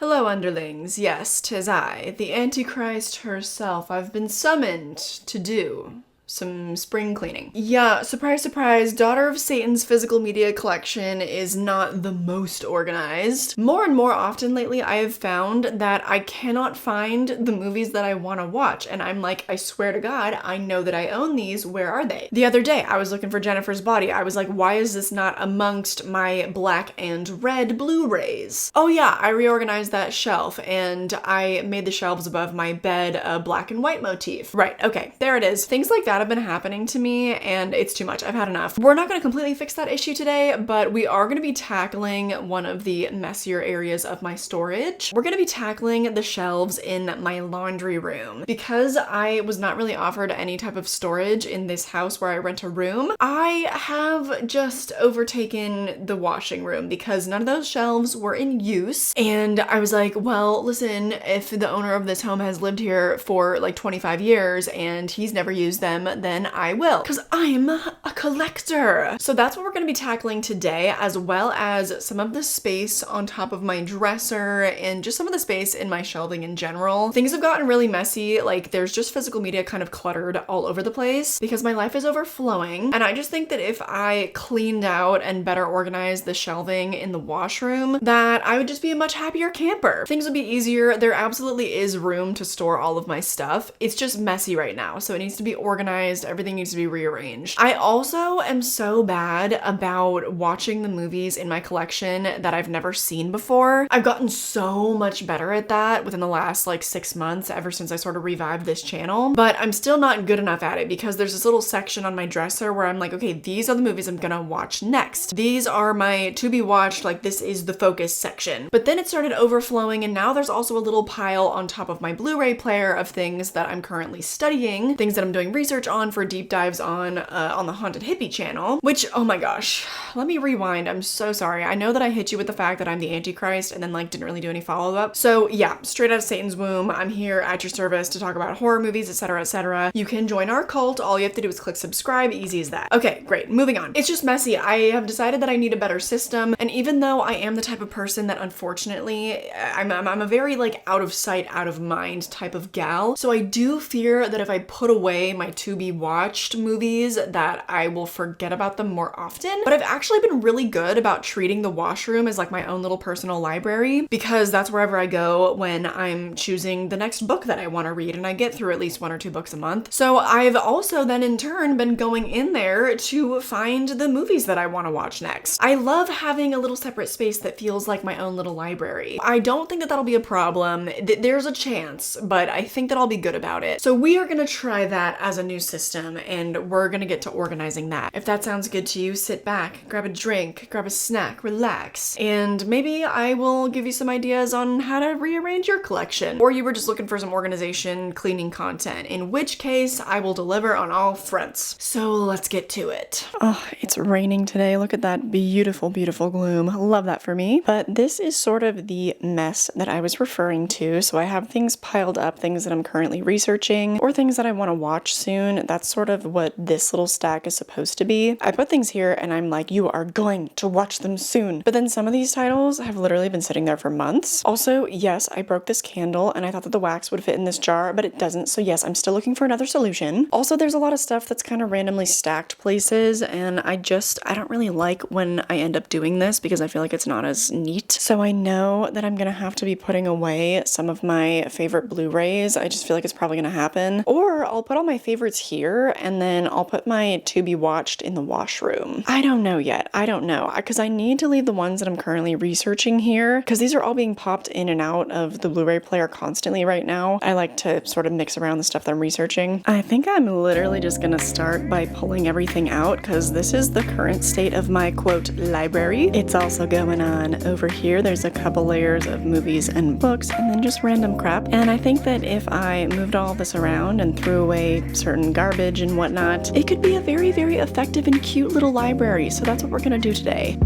Hello, underlings. Yes, 'tis I, the Antichrist herself. I've been summoned to do some spring cleaning. Yeah, surprise, surprise, Daughter of Satan's physical media collection is not the most organized. More and more often lately, I have found that I cannot find the movies that I want to watch, and I'm like, I swear to God, I know that I own these. Where are they? The other day, I was looking for Jennifer's Body. I was like, why is this not amongst my black and red Blu-rays? Oh yeah, I reorganized that shelf, and I made the shelves above my bed a black and white motif. Right, okay, there it is. Things like that have been happening to me, and it's too much. I've had enough. We're not going to completely fix that issue today, but we are going to be tackling one of the messier areas of my storage. We're going to be tackling the shelves in my laundry room. Because I was not really offered any type of storage in this house where I rent a room, I have just overtaken the washing room because none of those shelves were in use. And I was like, well, listen, if the owner of this home has lived here for like 25 years and he's never used them, then I will, because I'm a collector. So that's what we're going to be tackling today, as well as some of the space on top of my dresser and just some of the space in my shelving in general. Things have gotten really messy. Like, there's just physical media kind of cluttered all over the place because my life is overflowing. And I just think that if I cleaned out and better organized the shelving in the washroom, that I would just be a much happier camper. Things would be easier. There absolutely is room to store all of my stuff. It's just messy right now, so it needs to be organized. Everything needs to be rearranged. I also am so bad about watching the movies in my collection that I've never seen before. I've gotten so much better at that within the last like 6 months, ever since I sort of revived this channel, but I'm still not good enough at it because there's this little section on my dresser where I'm like, okay, these are the movies I'm gonna watch next. These are my to be watched, like this is the focus section. But then it started overflowing, and now there's also a little pile on top of my Blu-ray player of things that I'm currently studying, things that I'm doing research on for deep dives on the Haunted Hippie channel, which, oh my gosh, let me rewind. I'm so sorry. I know that I hit you with the fact that I'm the Antichrist and then like didn't really do any follow-up. So yeah, straight out of Satan's womb, I'm here at your service to talk about horror movies, etc., etc. You can join our cult. All you have to do is click subscribe. Easy as that. Okay, great. Moving on. It's just messy. I have decided that I need a better system, and even though I am the type of person that unfortunately, I'm a very like out of sight, out of mind type of gal, so I do fear that if I put away my to be watched movies that I will forget about them more often. But I've actually been really good about treating the washroom as like my own little personal library, because that's wherever I go when I'm choosing the next book that I want to read, and I get through at least 1 or 2 books a month. So I've also then in turn been going in there to find the movies that I want to watch next. I love having a little separate space that feels like my own little library. I don't think that that'll be a problem. There's a chance, but I think that I'll be good about it. So we are going to try that as a new system, and we're gonna get to organizing that. If that sounds good to you, sit back, grab a drink, grab a snack, relax, and maybe I will give you some ideas on how to rearrange your collection. Or you were just looking for some organization, cleaning content, in which case I will deliver on all fronts. So let's get to it. Oh, it's raining today. Look at that beautiful, beautiful gloom. Love that for me. But this is sort of the mess that I was referring to. So I have things piled up, things that I'm currently researching, or things that I want to watch soon. That's sort of what this little stack is supposed to be. I put things here and I'm like, you are going to watch them soon. But then some of these titles have literally been sitting there for months. Also, yes, I broke this candle and I thought that the wax would fit in this jar, but it doesn't. So yes, I'm still looking for another solution. Also, there's a lot of stuff that's kind of randomly stacked places, and I don't really like when I end up doing this because I feel like it's not as neat. So I know that I'm gonna have to be putting away some of my favorite Blu-rays. I just feel like it's probably gonna happen. Or I'll put all my favorites here and then I'll put my to be watched in the washroom. I don't know yet. I don't know, because I need to leave the ones that I'm currently researching here, because these are all being popped in and out of the Blu-ray player constantly right now. I like to sort of mix around the stuff that I'm researching. I think I'm literally just gonna start by pulling everything out, because this is the current state of my quote library. It's also going on over here. There's a couple layers of movies and books and then just random crap. And I think that if I moved all this around and threw away certain garbage and whatnot, it could be a very, very effective and cute little library. So that's what we're gonna do today.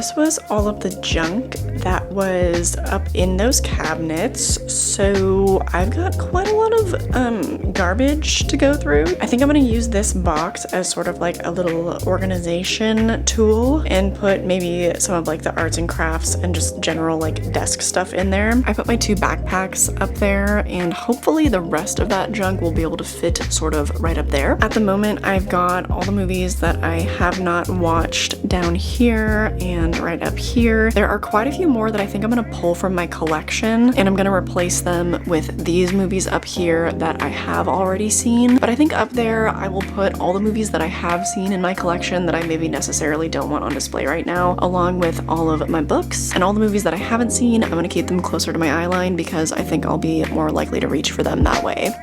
this was all of the junk that was up in those cabinets. So I've got quite a lot of garbage to go through. I think I'm gonna use this box as sort of like a little organization tool and put maybe some of like the arts and crafts and just general like desk stuff in there. I put my 2 backpacks up there, and hopefully the rest of that junk will be able to fit sort of right up there. At the moment, I've got all the movies that I have not watched down here and right up here. There are quite a few more that I think I'm gonna pull from my collection, and I'm gonna replace them with these movies up here that I have already seen. But I think up there I will put all the movies that I have seen in my collection that I maybe necessarily don't want on display right now, along with all of my books. And all the movies that I haven't seen, I'm gonna keep them closer to my eye line because I think I'll be more likely to reach for them that way.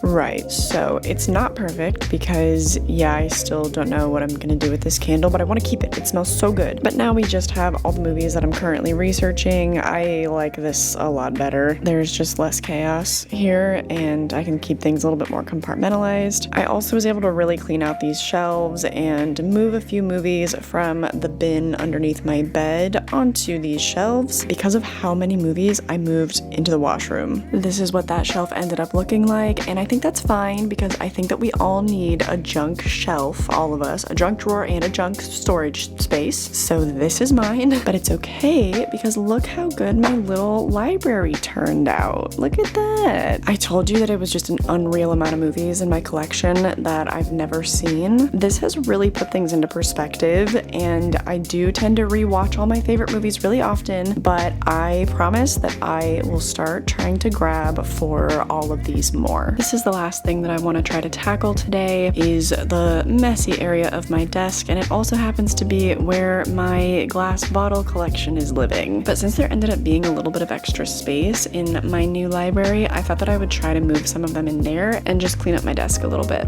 Right, so it's not perfect because, yeah, I still don't know what I'm gonna do with this candle, but I want to keep it. It smells so good. But now we just have all the movies that I'm currently researching. I like this a lot better. There's just less chaos here, and I can keep things a little bit more compartmentalized. I also was able to really clean out these shelves and move a few movies from the bin underneath my bed onto these shelves because of how many movies I moved into the washroom. This is what that shelf ended up looking like, and I think that's fine because I think that we all need a junk shelf, all of us, a junk drawer and a junk storage space. So this is mine, but it's okay because look how good my little library turned out. Look at that. I told you that it was just an unreal amount of movies in my collection that I've never seen. This has really put things into perspective, and I do tend to rewatch all my favorite movies really often, but I promise that I will start trying to grab for all of these more. This is the last thing that I want to try to tackle today is the messy area of my desk, and it also happens to be where my glass bottle collection is living. But since there ended up being a little bit of extra space in my new library, I thought that I would try to move some of them in there and just clean up my desk a little bit.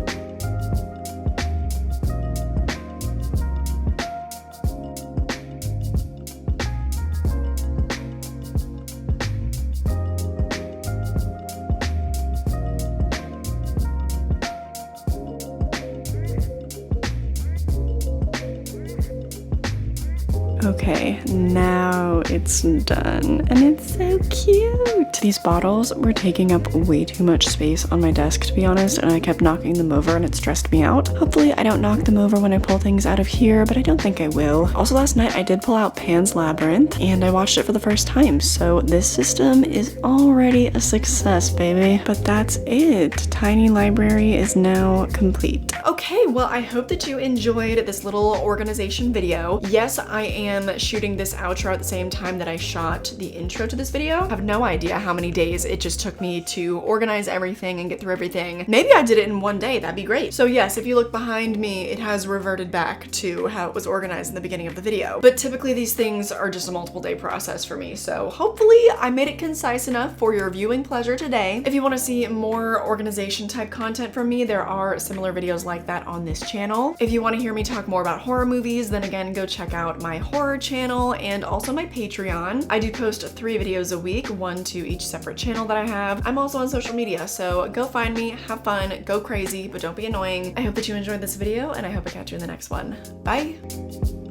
Okay, now it's done, and it's so cute. These bottles were taking up way too much space on my desk, to be honest, and I kept knocking them over and it stressed me out. Hopefully I don't knock them over when I pull things out of here, but I don't think I will. Also, last night I did pull out Pan's Labyrinth and I watched it for the first time, so this system is already a success, baby. But that's it. Tiny library is now complete. Okay, well, I hope that you enjoyed this little organization video. Yes, I am am shooting this outro at the same time that I shot the intro to this video. I have no idea how many days it just took me to organize everything and get through everything. Maybe I did it in one day, that'd be great. So yes, if you look behind me, it has reverted back to how it was organized in the beginning of the video. But typically these things are just a multiple day process for me, so hopefully I made it concise enough for your viewing pleasure today. If you want to see more organization type content from me, there are similar videos like that on this channel. If you want to hear me talk more about horror movies, then again, go check out my horror channel and also my Patreon. I do post 3 videos a week, 1 to each separate channel that I have. I'm also on social media, so go find me, have fun, go crazy, but don't be annoying. I hope that you enjoyed this video, and I hope I catch you in the next one. Bye!